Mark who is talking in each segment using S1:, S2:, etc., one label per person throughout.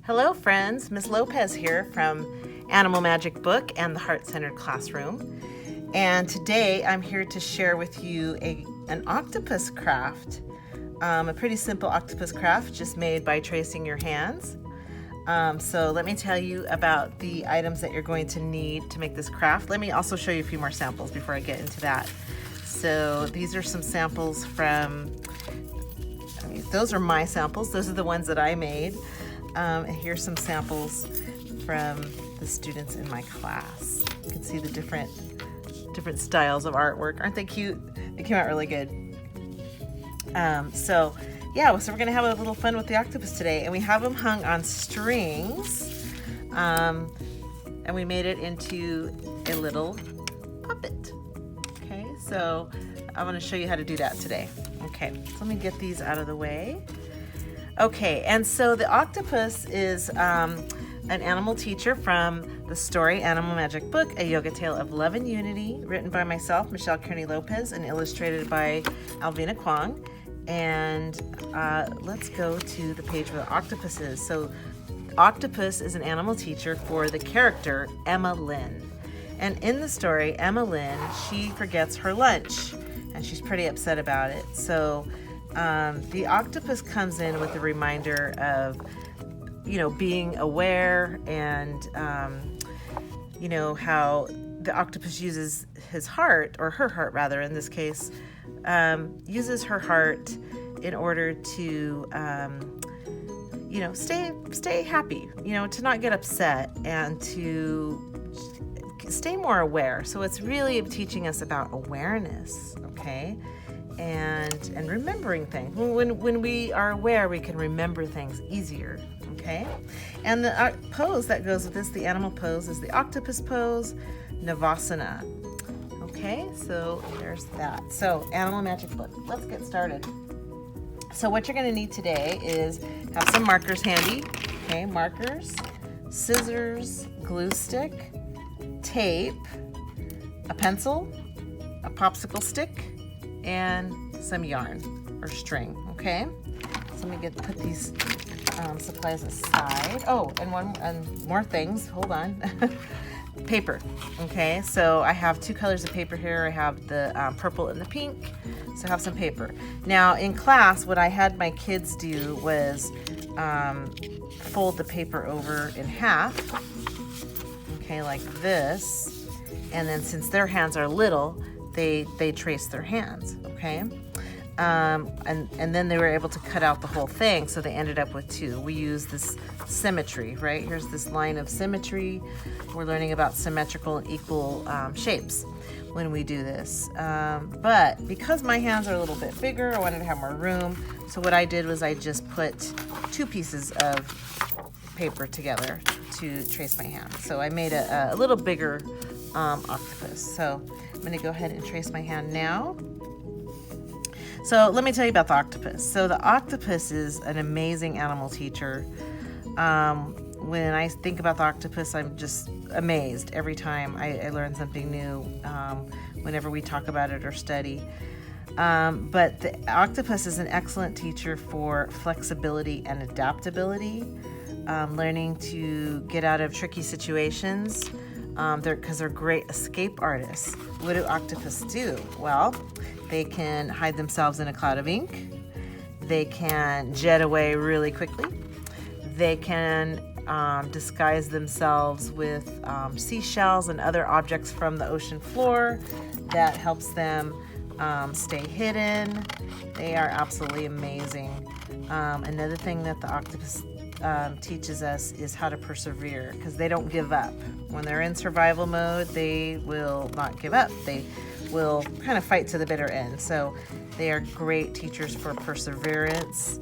S1: Hello friends, Miss Lopez here from Animal Magic Book and the Heart-Centered Classroom. And today I'm here to share with you an octopus craft. A pretty simple octopus craft just made by tracing your hands. So let me tell you about the items that you're going to need to make this craft. Let me also show you a few more samples before I get into that. So these are some samples from, those are my samples. Those are the ones that I made. And here's some samples from the students in my class. You can see the different styles of artwork. Aren't they cute? They came out really good. So we're gonna have a little fun with the octopus today, and we have them hung on strings, and we made it into a little puppet. Okay, so I'm gonna show you how to do that today. Okay, so let me get these out of the way. Okay, and so the octopus is an animal teacher from the story Animal Magic Book, A Yoga Tale of Love and Unity, written by myself, Michelle Kearney Lopez, and illustrated by Alvina Kwong. And let's go to the page where the octopus is. So Octopus is an animal teacher for the character Emma Lynn. And in the story, Emma Lynn, she forgets her lunch, and she's pretty upset about it. So the octopus comes in with a reminder of, being aware and, how the octopus uses his heart, or her heart rather, in this case, uses her heart in order to, stay happy, to not get upset and to stay more aware. So it's really teaching us about awareness, okay? And remembering things. When we are aware, we can remember things easier, okay? And the pose that goes with this, the animal pose, is the octopus pose, Navasana. Okay, so there's that. So Animal Magic Book, let's get started. So what you're gonna need today is have some markers handy, okay? Markers, scissors, glue stick, tape, a pencil, a popsicle stick, and some yarn or string, okay? So let me put these supplies aside. Oh, and more things, hold on. Paper, okay? So I have two colors of paper here. I have the purple and the pink, so I have some paper. Now in class, what I had my kids do was fold the paper over in half, okay, like this, and then since their hands are little, they trace their hands, okay? And then they were able to cut out the whole thing, so they ended up with two. We use this symmetry, right? Here's this line of symmetry. We're learning about symmetrical and equal shapes when we do this. But because my hands are a little bit bigger, I wanted to have more room. So what I did was I just put two pieces of paper together to trace my hand. So I made a little bigger octopus. So I'm gonna go ahead and trace my hand now. So let me tell you about the octopus. So the octopus is an amazing animal teacher. When I think about the octopus, I'm just amazed every time I learn something new, whenever we talk about it or study. But the octopus is an excellent teacher for flexibility and adaptability, learning to get out of tricky situations, because they're great escape artists. What do octopus do? Well, they can hide themselves in a cloud of ink. They can jet away really quickly. They can disguise themselves with seashells and other objects from the ocean floor. That helps them stay hidden. They are absolutely amazing. Another thing that the octopus teaches us is how to persevere, because they don't give up. When they're in survival mode, they will not give up. They will kind of fight to the bitter end. So they are great teachers for perseverance.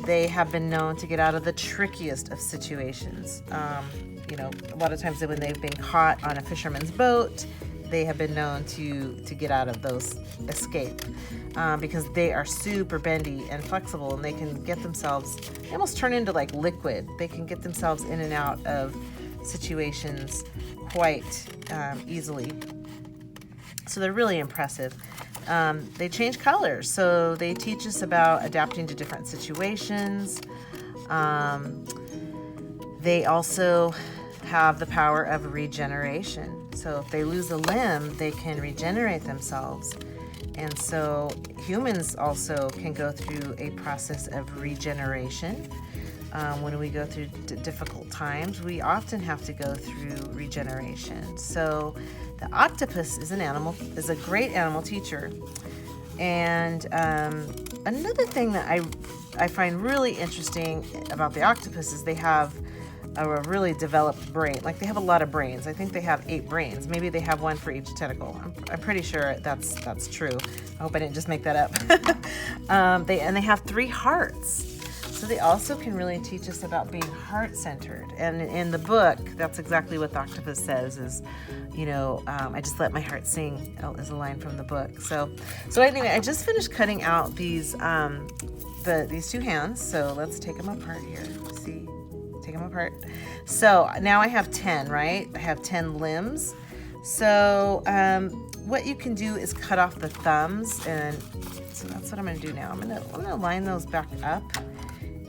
S1: They have been known to get out of the trickiest of situations. A lot of times when they've been caught on a fisherman's boat, they have been known to get out of those, escape, because they are super bendy and flexible, and they can get themselves, they almost turn into like liquid. They can get themselves in and out of situations quite easily. So they're really impressive. They change colors, so they teach us about adapting to different situations. They also have the power of regeneration. So if they lose a limb, they can regenerate themselves. And so humans also can go through a process of regeneration. When we go through difficult times, we often have to go through regeneration. So the octopus is a great animal teacher. And another thing that I find really interesting about the octopus is they have a really developed brain. Like, they have a lot of brains. I think they have 8 brains. Maybe they have one for each tentacle. I'm pretty sure that's true. I hope I didn't just make that up. They have 3 hearts. So they also can really teach us about being heart-centered. And in the book, that's exactly what the octopus says is, I just let my heart sing, is a line from the book. So anyway, I just finished cutting out these 2 hands. So let's take them apart here. See? Take them apart. So now I have 10, right? I have 10 limbs. So what you can do is cut off the thumbs, and so that's what I'm going to do now. I'm going to line those back up.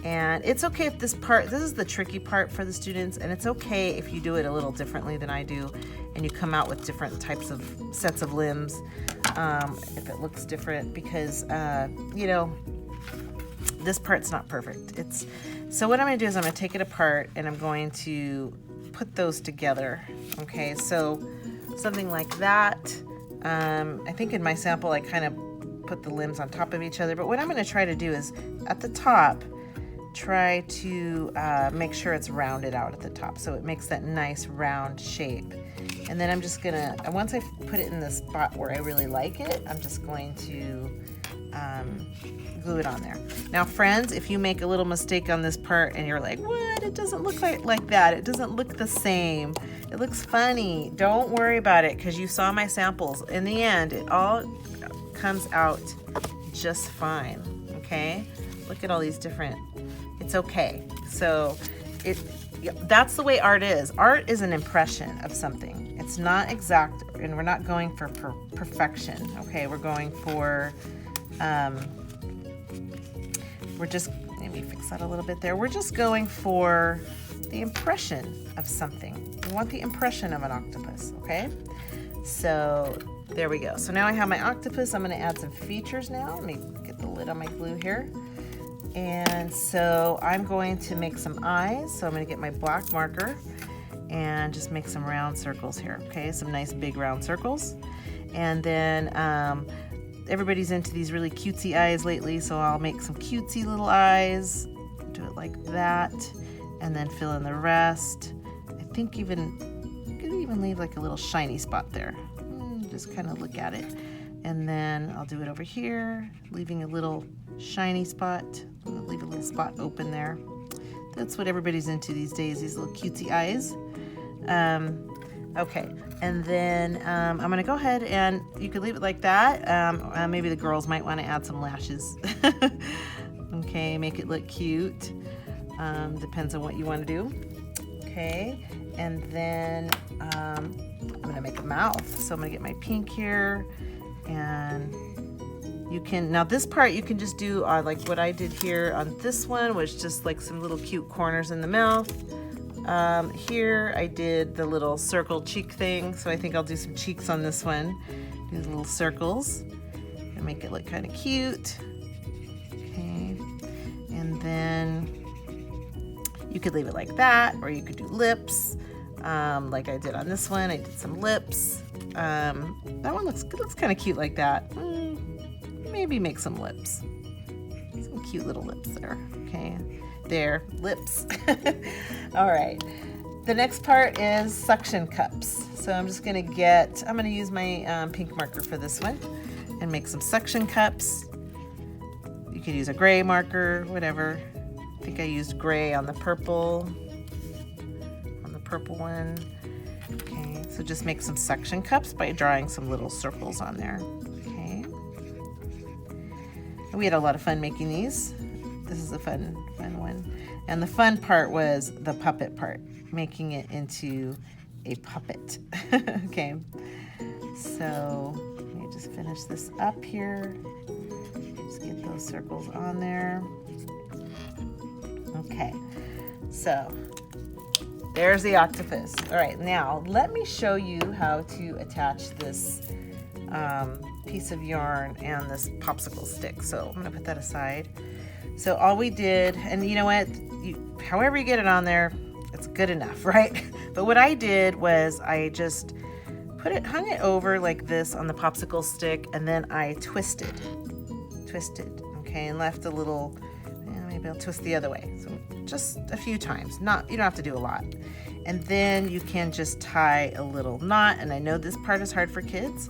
S1: And it's okay if this is the tricky part for the students, and it's okay if you do it a little differently than I do, and you come out with different types of sets of limbs, if it looks different, because, this part's not perfect. So what I'm going to do is I'm going to take it apart, and I'm going to put those together, okay? So something like that. I think in my sample I kind of put the limbs on top of each other, but what I'm going to try to do is at the top, try to make sure it's rounded out at the top so it makes that nice round shape. And then I'm just gonna, once I put it in the spot where I really like it, I'm just going to glue it on there. Now friends, if you make a little mistake on this part and you're like, what, it doesn't look like that, it doesn't look the same, it looks funny, don't worry about it, because you saw my samples. In the end, it all comes out just fine, okay? Look at all these different, it's okay. So that's the way art is. Art is an impression of something. It's not exact, and we're not going for perfection, okay? We're going for, let me fix that a little bit there. We're just going for the impression of something. We want the impression of an octopus, okay? So there we go. So now I have my octopus. I'm gonna add some features now. Let me get the lid on my glue here. And so I'm going to make some eyes. So I'm going to get my black marker and just make some round circles here. Okay, some nice big round circles. And then everybody's into these really cutesy eyes lately, so I'll make some cutesy little eyes. Do it like that, and then fill in the rest. I think you could even leave like a little shiny spot there. Just kind of look at it. And then I'll do it over here, leaving a little shiny spot. I'm gonna leave a little spot open there. That's what everybody's into these days, these little cutesy eyes. Okay, and then I'm gonna go ahead and you could leave it like that. Maybe the girls might wanna add some lashes. Okay, make it look cute. Depends on what you wanna do. Okay, and then I'm gonna make a mouth. So I'm gonna get my pink here, and you can, now this part you can just do like what I did here on this one, was just like some little cute corners in the mouth. Here I did the little circle cheek thing, so I think I'll do some cheeks on this one. Do the little circles and make it look kind of cute. Okay, and then you could leave it like that, or you could do lips, like I did on this one. I did some lips. That one looks kind of cute like that. Maybe make some lips. Some cute little lips there. Okay, there, lips. All right. The next part is suction cups. So I'm gonna use my pink marker for this one and make some suction cups. You could use a gray marker, whatever. I think I used gray on the purple one. Okay, so just make some suction cups by drawing some little circles on there. Okay. And we had a lot of fun making these. This is a fun one. And the fun part was the puppet part, making it into a puppet. Okay, so let me just finish this up here. Just get those circles on there. Okay, so there's the octopus. All right, now let me show you how to attach this piece of yarn and this popsicle stick. So I'm gonna put that aside. So all we did, and you know what, however you get it on there, it's good enough, right? But what I did was I just hung it over like this on the popsicle stick, and then I twisted, okay, and left a little, maybe I'll twist the other way. So just a few times, you don't have to do a lot. And then you can just tie a little knot, and I know this part is hard for kids.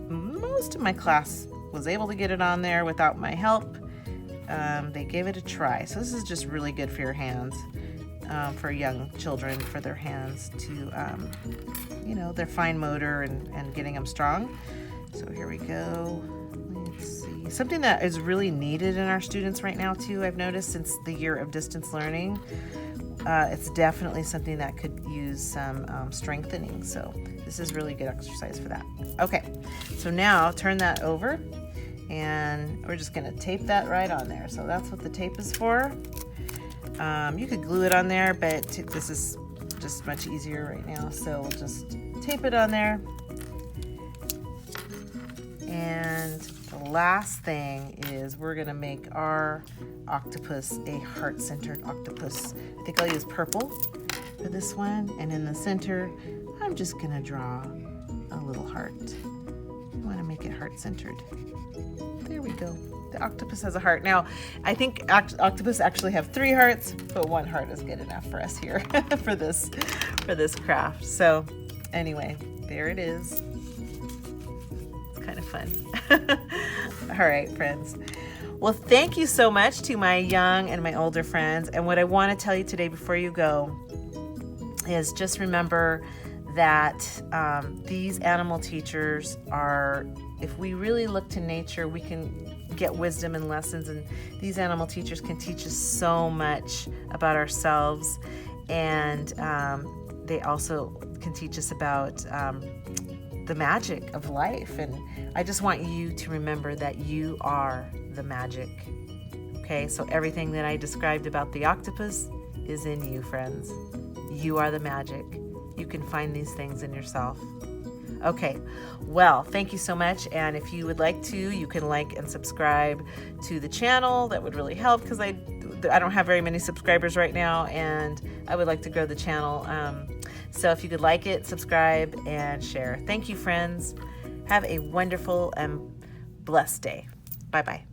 S1: Most of my class was able to get it on there without my help. They gave it a try. So this is just really good for your hands, for young children, for their hands to, their fine motor and getting them strong. So here we go. Let's see. Something that is really needed in our students right now too, I've noticed since the year of distance learning, it's definitely something that could use some strengthening. So this is really good exercise for that. Okay, so now turn that over, and we're just gonna tape that right on there. So that's what the tape is for. You could glue it on there, but this is just much easier right now. So we'll just tape it on there. And the last thing is we're gonna make our octopus a heart-centered octopus. I think I'll use purple for this one, and in the center I'm just gonna draw a little heart. I want to make it heart-centered. There we go. The octopus has a heart. Now I think octopus actually have 3 hearts, but 1 heart is good enough for us here for this craft. So anyway, there it is. Kind of fun. All right, friends. Well, thank you so much to my young and my older friends. And what I want to tell you today before you go is just remember that these animal teachers are, if we really look to nature, we can get wisdom and lessons. And these animal teachers can teach us so much about ourselves. And they also can teach us about the magic of life. And I just want you to remember that you are the magic. Okay, so everything that I described about the octopus is in you, friends. You are the magic. You can find these things in yourself. Okay, well, thank you so much. And if you would like to, you can like and subscribe to the channel. That would really help, because I don't have very many subscribers right now, and I would like to grow the channel. So if you could like it, subscribe, and share. Thank you, friends. Have a wonderful and blessed day. Bye-bye.